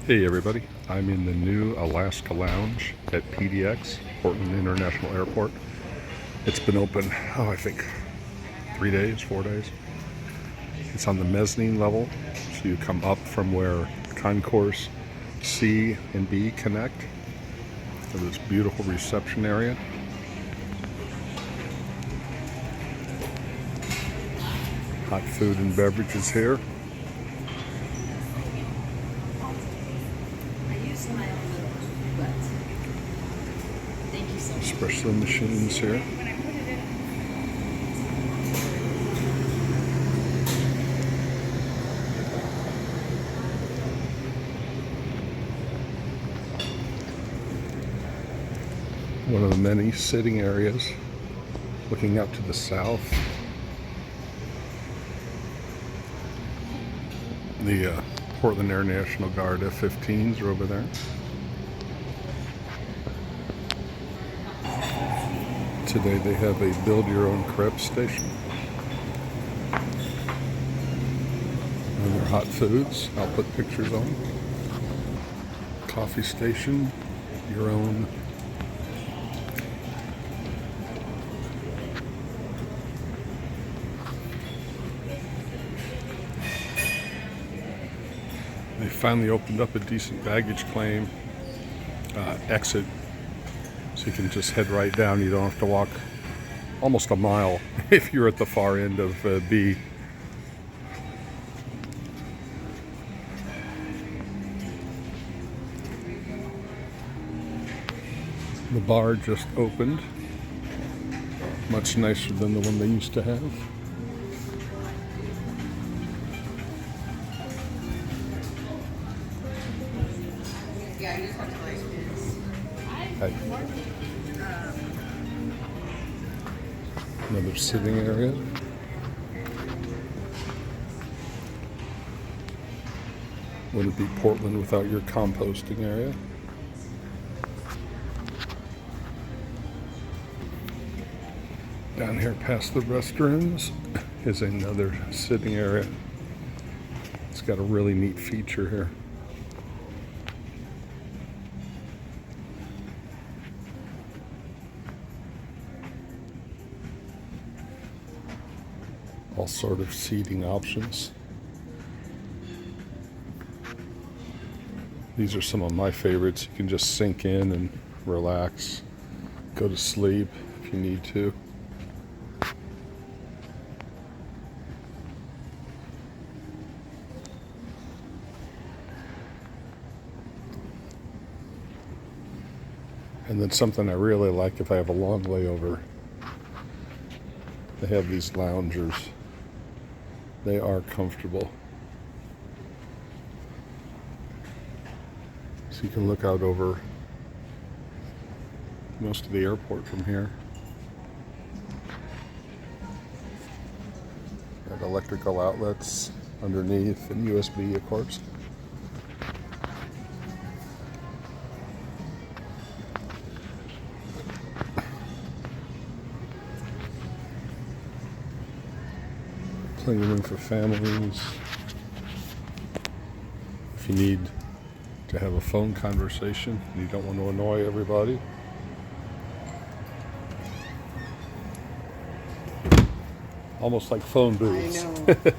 Hey everybody, I'm in the new Alaska Lounge at PDX, Portland International Airport. It's been open, I think 3 days, 4 days. It's on the mezzanine level, so you come up from where concourse C and B connect to this beautiful reception area. Hot food and beverages here. Espresso machines here. One of the many sitting areas looking out to the south. The Portland Air National Guard F-15s are over there. Today they have a build-your-own crepe station. And their hot foods, I'll put pictures on. Coffee station, your own. They finally opened up a decent baggage claim exit. So you can just head right down. You don't have to walk almost a mile if you're at the far end of B. The bar just opened. Much nicer than the one they used to have. Hi. Another sitting area. Wouldn't be Portland without your composting area. Down here past the restrooms is another sitting area. It's got a really neat feature here. All sort of seating options. These are some of my favorites. You can just sink in and relax, go to sleep if you need to. And then something I really like if I have a long layover, they have these loungers. They are comfortable. So you can look out over most of the airport from here. Got electrical outlets underneath and USB, of course. Plenty of room for families. If you need to have a phone conversation and you don't want to annoy everybody. Almost like phone booths. I know.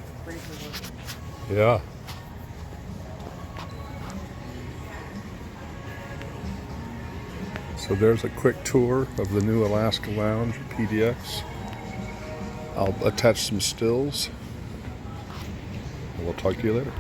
Yeah. So there's a quick tour of the new Alaska Lounge at PDX. I'll attach some stills. And we'll talk to you later.